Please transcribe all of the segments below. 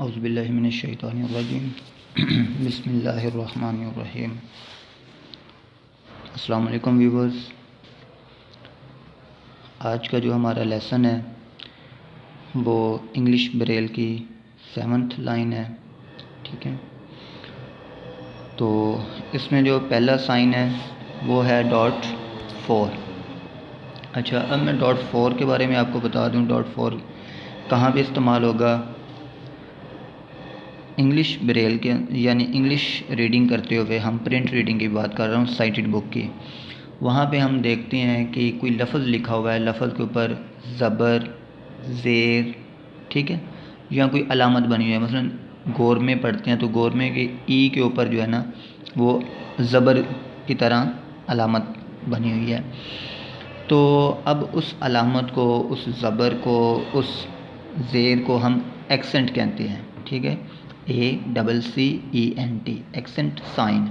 औज़ुबिल्लाहि मिनश्शैतानिर्रजीम बिस्मिल्लाहिर्रहमानिर्रहीम। अस्सलाम वालेकुम व्यूवर्स। आज का जो हमारा लेसन है वो इंग्लिश ब्रेल की 7th लाइन है। ठीक है, तो इसमें जो पहला साइन है वो है .4। अच्छा, अब मैं .4 के बारे में आपको बता दूं। .4 कहाँ पे इस्तेमाल होगा? इंग्लिश ब्रेल के यानी इंग्लिश रीडिंग करते हुए, हम प्रिंट रीडिंग की बात कर रहा हूँ, साइटेड बुक की। वहाँ पे हम देखते हैं कि कोई लफ्ज़ लिखा हुआ है, लफ्ज़ के ऊपर ज़बर, ज़ेर, ठीक है, या कोई अलामत बनी हुई है। मसलन गोर में पढ़ते हैं तो गोर में के ई के ऊपर जो है ना वो ज़बर की तरह अलामत बनी हुई है। तो अब उस अलामत को, उस ज़बर को, उस ज़ेर को हम एक्सेंट कहते हैं। ठीक है, ACCENT, एक्सेंट साइन।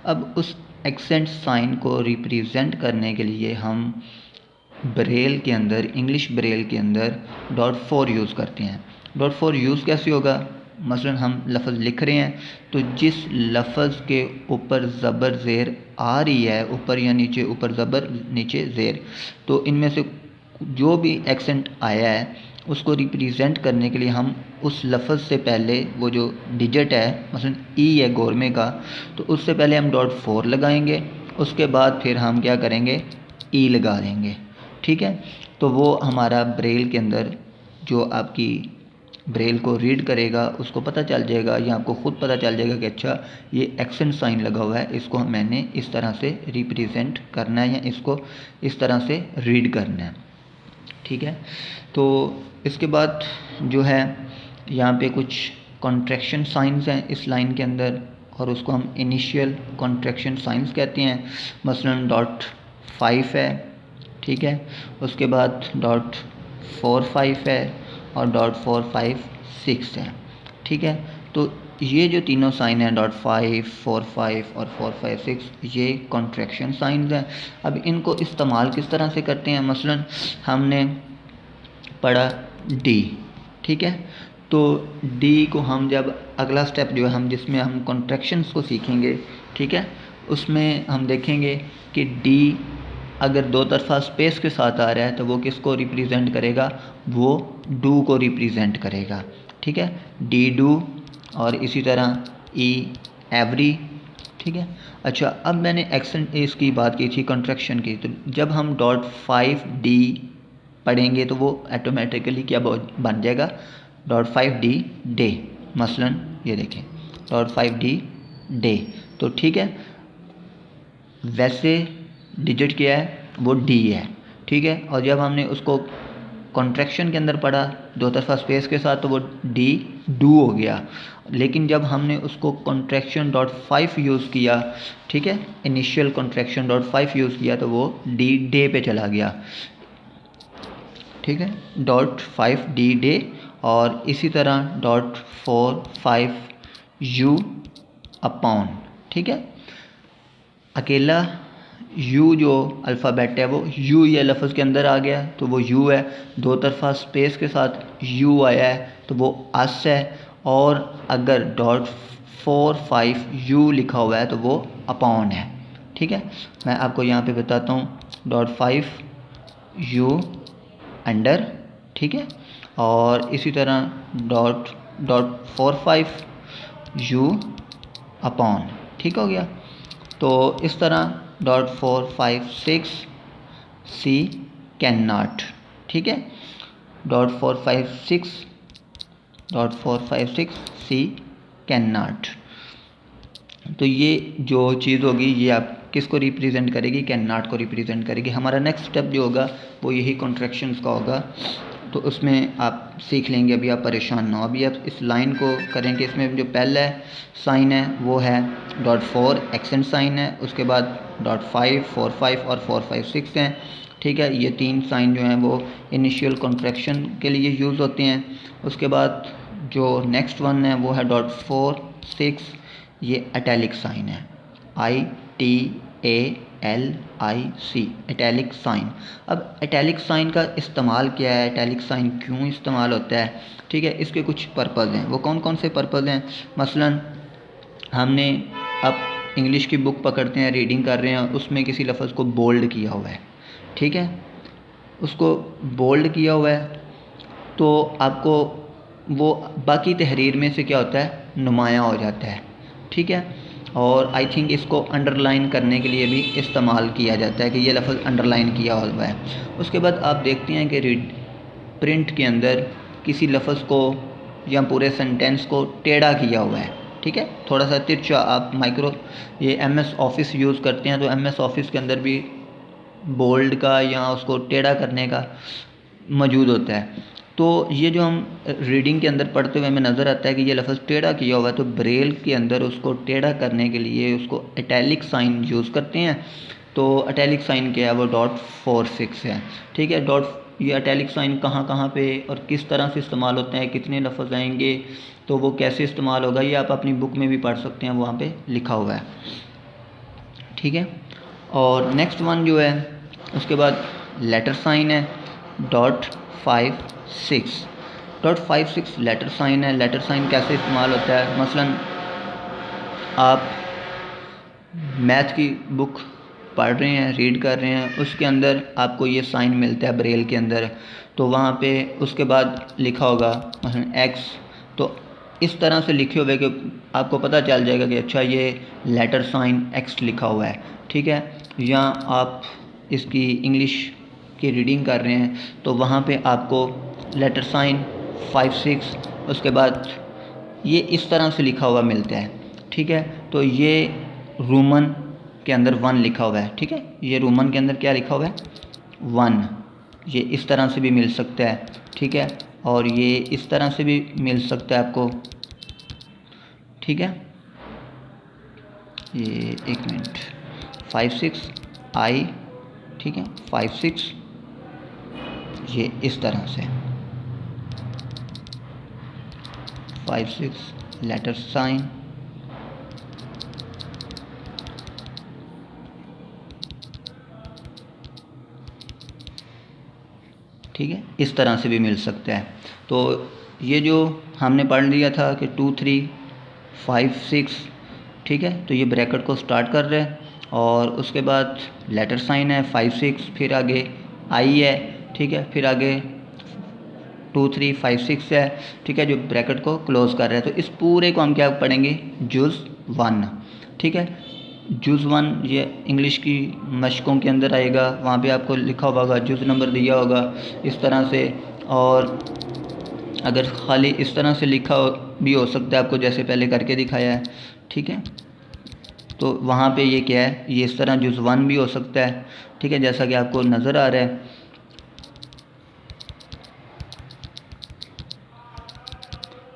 अब उस एक्सेंट साइन को रिप्रेजेंट करने के लिए हम ब्रेल के अंदर, इंग्लिश ब्रेल के अंदर .4 यूज़ करते हैं। .4 यूज़ कैसे होगा? मसलन हम लफ्ज़ लिख रहे हैं तो जिस लफ्ज़ के ऊपर ज़बर ज़ेर आ रही है, ऊपर या नीचे, ऊपर ज़बर नीचे ज़ेर, तो इनमें से जो भी एक्सेंट आया है उसको रिप्रेजेंट करने के लिए हम उस लफ्ज़ से पहले वो जो डिजिट है, मसलन ई है गोरमे का, तो उससे पहले हम .4 लगाएंगे। उसके बाद फिर हम क्या करेंगे? ई लगा देंगे। ठीक है, तो वो हमारा ब्रेल के अंदर जो आपकी ब्रेल को रीड करेगा उसको पता चल जाएगा, या आपको ख़ुद पता चल जाएगा कि अच्छा ये एक्सेंट साइन लगा हुआ है, इसको मैंने इस तरह से रिप्रेजेंट करना है या इसको इस तरह से रीड करना है। ठीक है, तो इसके बाद जो है यहाँ पे कुछ कॉन्ट्रैक्शन साइंस हैं इस लाइन के अंदर, और उसको हम इनिशियल कॉन्ट्रैक्शन साइंस कहते हैं। मसलन .5 है, ठीक है, उसके बाद .45 है और .456 है। ठीक है, तो ये जो तीनों साइन हैं .5, 45 और 456, ये कॉन्ट्रैक्शन साइंस हैं। अब इनको इस्तेमाल किस तरह से करते हैं? मसलन हमने पढ़ा डी, ठीक है, तो डी को हम जब अगला स्टेप जो है हम जिसमें हम कॉन्ट्रैक्शंस को सीखेंगे, ठीक है, उसमें हम देखेंगे कि डी अगर दो तरफा स्पेस के साथ आ रहा है तो वो किसको रिप्रेजेंट करेगा? वो डू को रिप्रेजेंट करेगा। ठीक है, डी डू, और इसी तरह ई एवरी। ठीक है, अच्छा, अब मैंने एक्सेंट इसकी बात की थी कॉन्ट्रैक्शन की, तो जब हम .5D पढ़ेंगे तो वो ऑटोमेटिकली क्या बन जाएगा? .5D day. मसलन ये देखें .5D डे, तो ठीक है, वैसे डिजिट क्या है? वो डी है। ठीक है, और जब हमने उसको कॉन्ट्रैक्शन के अंदर पढ़ा दो तरफा स्पेस के साथ तो वो डी डू हो गया। लेकिन जब हमने उसको कॉन्ट्रैक्शन .5 यूज़ किया, ठीक है, इनिशियल कॉन्ट्रैक्शन .5 यूज़ किया, तो वो डी डे पे चला गया। ठीक है, .5D डे, और इसी तरह .45 अपॉन। ठीक है, अकेला यू जो अल्फ़ाबेट है वो यू या लफ्ज़ के अंदर आ गया तो वो यू है, दो तरफा स्पेस के साथ यू आया है तो वो अस है, और अगर .45 लिखा हुआ है तो वो अपॉन है। ठीक है, मैं आपको यहाँ पे बताता हूँ .5 अंडर, ठीक है, और इसी तरह .45 अपॉन। ठीक हो गया, तो इस तरह .456 सी कैन नॉट। ठीक है, .456 सी कैन नॉट। तो ये जो चीज़ होगी ये आप किसको रिप्रेजेंट करेगी? कैन नॉट को रिप्रेजेंट करेगी। हमारा नेक्स्ट स्टेप जो होगा वो यही कॉन्ट्रैक्शंस का होगा, तो उसमें आप सीख लेंगे, अभी आप परेशान ना हो। अभी आप इस लाइन को करेंगे। इसमें जो पहला साइन है वो है .4 एक्सेंट साइन है, उसके बाद .5, 45 और 456 हैं। ठीक है, ये तीन साइन जो हैं वो इनिशियल कॉन्ट्रैक्शन के लिए यूज़ होते हैं। उसके बाद जो नेक्स्ट वन है वो है .46, ये इटैलिक साइन है, ITALIC। ALIC, italic sign. अब इटैलिक साइन का इस्तेमाल क्या है, इटैलिक साइन क्यों इस्तेमाल होता है, ठीक है, इसके कुछ पर्पज़ हैं। वो कौन कौन से पर्पज़ हैं? मसलन हमने अब इंग्लिश की बुक पकड़ते हैं, रीडिंग कर रहे हैं, उसमें किसी लफ्ज़ को बोल्ड किया हुआ है, ठीक है, उसको बोल्ड किया हुआ है, तो आपको वो बाकी तहरीर में से क्या होता है, नुमायाँ हो जाता है, ठीक है। और आई थिंक इसको अंडरलाइन करने के लिए भी इस्तेमाल किया जाता है कि ये लफ्ज़ अंडरलाइन किया हुआ है। उसके बाद आप देखते हैं कि प्रिंट के अंदर किसी लफ्ज़ को या पूरे सेंटेंस को टेढ़ा किया हुआ है, ठीक है, थोड़ा सा तिरछा। आप ये MS ऑफिस यूज़ करते हैं, तो MS ऑफिस के अंदर भी बोल्ड का या उसको टेढ़ा करने का मौजूद होता है। तो ये जो हम रीडिंग के अंदर पढ़ते हुए हमें नज़र आता है कि ये लफ्ज़ टेढ़ा किया हुआ है, तो ब्रेल के अंदर उसको टेढ़ा करने के लिए उसको इटैलिक साइन यूज़ करते हैं। तो इटैलिक साइन क्या है, वो .46 है, ठीक है। ये इटैलिक साइन कहाँ कहाँ पे और किस तरह से इस्तेमाल होते हैं, कितने लफ्ज़ आएंगे, तो वो कैसे इस्तेमाल होगा, ये आप अपनी बुक में भी पढ़ सकते हैं, वहाँ पे लिखा हुआ है, ठीक है। और नेक्स्ट वन जो है उसके बाद लेटर साइन है .56। .56 लेटर साइन है। लेटर साइन कैसे इस्तेमाल होता है? मसलन आप मैथ की बुक पढ़ रहे हैं, रीड कर रहे हैं, उसके अंदर आपको ये साइन मिलता है ब्रेल के अंदर, तो वहाँ पे उसके बाद लिखा होगा मसलन x, तो इस तरह से लिखे हुए कि आपको पता चल जाएगा कि अच्छा ये लेटर साइन x लिखा हुआ है, ठीक है। या आप इसकी इंग्लिश की रीडिंग कर रहे हैं, तो वहाँ पे आपको लेटर साइन 56 उसके बाद ये इस तरह से लिखा हुआ मिलता है, ठीक है। तो ये रोमन के अंदर 1 लिखा हुआ है, ठीक है, ये रोमन के अंदर क्या लिखा हुआ है, 1। ये इस तरह से भी मिल सकता है, ठीक है, और ये इस तरह से भी मिल सकता है आपको, ठीक है। ये 1 मिनट, 56I, ठीक है, 56 ये इस तरह से 56 लेटर साइन, ठीक है, इस तरह से भी मिल सकता है। तो ये जो हमने पढ़ लिया था कि 2 3 5 6, ठीक है, तो ये ब्रैकेट को स्टार्ट कर रहे हैं, और उसके बाद लेटर साइन है 5 6, फिर आगे आई है, ठीक है, फिर आगे 2 3 5 6 है, ठीक है, जो ब्रैकेट को क्लोज कर रहे हैं। तो इस पूरे को हम क्या पढ़ेंगे, जुज़ 1, ठीक है। जुज़ 1 ये इंग्लिश की मशकों के अंदर आएगा, वहाँ पे आपको लिखा होगा, जुज़ नंबर दिया होगा इस तरह से, और अगर खाली इस तरह से लिखा भी हो सकता है आपको, जैसे पहले करके दिखाया है, ठीक है। तो वहाँ पे ये क्या है, ये इस तरह जुज़ 1 भी हो सकता है, ठीक है, जैसा कि आपको नज़र आ रहा है।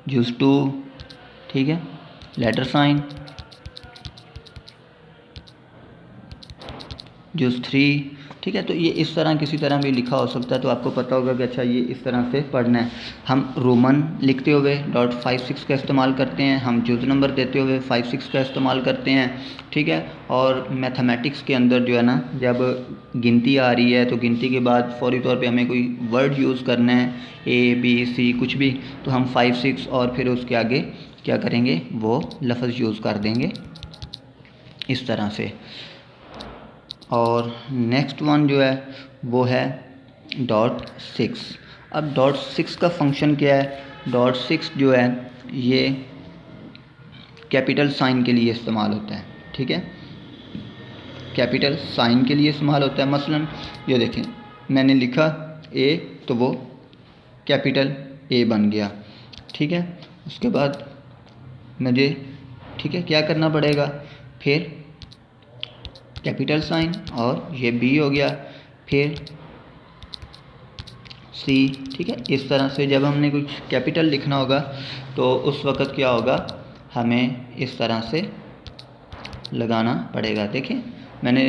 जुज़ 2, ठीक है, लेटर साइन, जुज़ 3, ठीक है। तो ये इस तरह किसी तरह भी लिखा हो सकता है, तो आपको पता होगा कि अच्छा ये इस तरह से पढ़ना है। हम रोमन लिखते हुए .56 का इस्तेमाल करते हैं, हम जुज़ नंबर देते हुए 56 का इस्तेमाल करते हैं, ठीक है। और मैथमेटिक्स के अंदर जो है ना, जब गिनती आ रही है, तो गिनती के बाद फौरी तौर पे हमें कोई वर्ड यूज़ करना है, ABC कुछ भी, तो हम 5 6 और फिर उसके आगे क्या करेंगे, वो लफ्ज़ यूज़ कर देंगे इस तरह से। और नेक्स्ट वन जो है वो है .6। अब .6 का फंक्शन क्या है? .6 जो है ये कैपिटल साइन के लिए इस्तेमाल होता है, ठीक है, कैपिटल साइन के लिए इस्तेमाल होता है। मसलन ये देखें, मैंने लिखा A, तो वो कैपिटल A बन गया, ठीक है। उसके बाद मुझे, ठीक है, क्या करना पड़ेगा, फिर कैपिटल साइन, और ये B हो गया, फिर C, ठीक है। इस तरह से जब हमने कुछ कैपिटल लिखना होगा तो उस वक़्त क्या होगा, हमें इस तरह से लगाना पड़ेगा। देखिए मैंने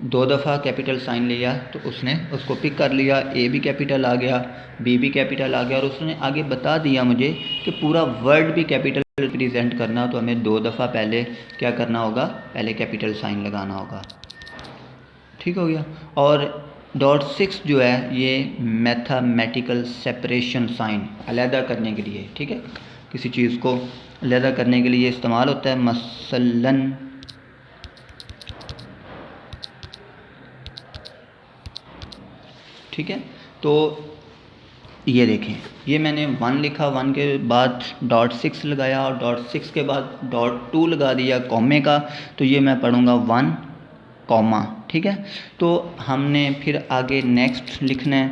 2 दफ़ा कैपिटल साइन लिया, तो उसने उसको पिक कर लिया, A भी कैपिटल आ गया, B भी कैपिटल आ गया, और उसने आगे बता दिया मुझे कि पूरा वर्ड भी कैपिटल रिप्रेजेंट करना तो हमें 2 दफ़ा पहले क्या करना होगा, पहले कैपिटल साइन लगाना होगा। ठीक हो गया। और .6 जो है ये मैथमेटिकल सेपरेशन साइन, अलहदा करने के लिए, ठीक है, किसी चीज़ को अलहदा करने के लिए इस्तेमाल होता है। मसलन ठीक है, तो ये देखें, ये मैंने 1 लिखा, 1 के बाद .6 लगाया और .6 के बाद .2 लगा दिया कॉमे का, तो ये मैं पढ़ूँगा 1 कॉमा। ठीक है, तो हमने फिर आगे नेक्स्ट लिखना है,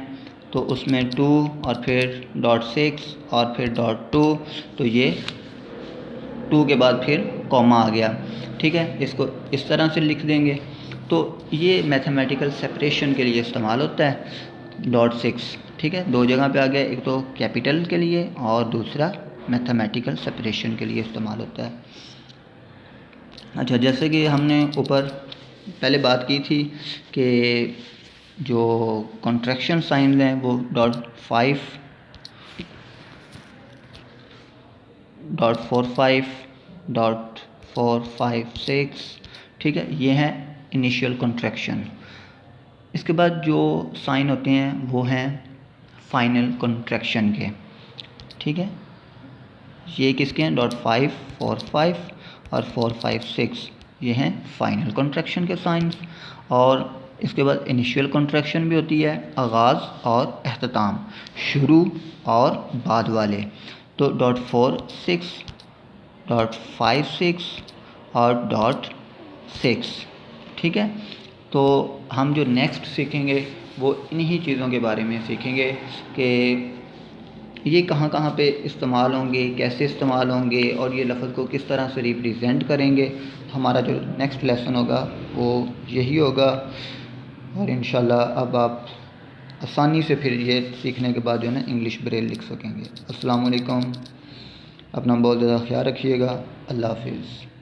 तो उसमें 2 और फिर .6 और फिर .2, तो ये 2 के बाद फिर कॉमा आ गया। ठीक है, इसको इस तरह से लिख देंगे। तो ये मैथमेटिकल सेपरेशन के लिए इस्तेमाल होता है .6। ठीक है, 2 जगह पे आ गया, एक तो कैपिटल के लिए और दूसरा मैथमेटिकल सेपरेशन के लिए इस्तेमाल होता है। अच्छा, जैसे कि हमने ऊपर पहले बात की थी कि जो कॉन्ट्रैक्शन साइन हैं वो .5, .45, .456, ठीक है, ये हैं इनिशियल कॉन्ट्रैक्शन। इसके बाद जो साइन होते हैं वो हैं फाइनल कॉन्ट्रैक्शन के। ठीक है, ये किसके हैं, .5, 4, 5 और 4, 5, 6, ये हैं फाइनल कॉन्ट्रैक्शन के साइंस। और इसके बाद इनिशियल कॉन्ट्रैक्शन भी होती है, आगाज़ और अख्ताम, शुरू और बाद वाले। तो .46, .56 और .6। ठीक है, तो हम जो नेक्स्ट सीखेंगे वो इन्हीं चीज़ों के बारे में सीखेंगे कि ये कहाँ कहाँ पे इस्तेमाल होंगे, कैसे इस्तेमाल होंगे और ये लफ्ज़ को किस तरह से रिप्रेजेंट करेंगे। हमारा जो नेक्स्ट लेसन होगा वो यही होगा। और इंशाल्लाह अब आप आसानी से फिर ये सीखने के बाद जो है ना इंग्लिश ब्रेल लिख सकेंगे। अस्सलाम वालेकुम, अपना बहुत ज़्यादा ख्याल रखिएगा। अल्लाह हाफिज़।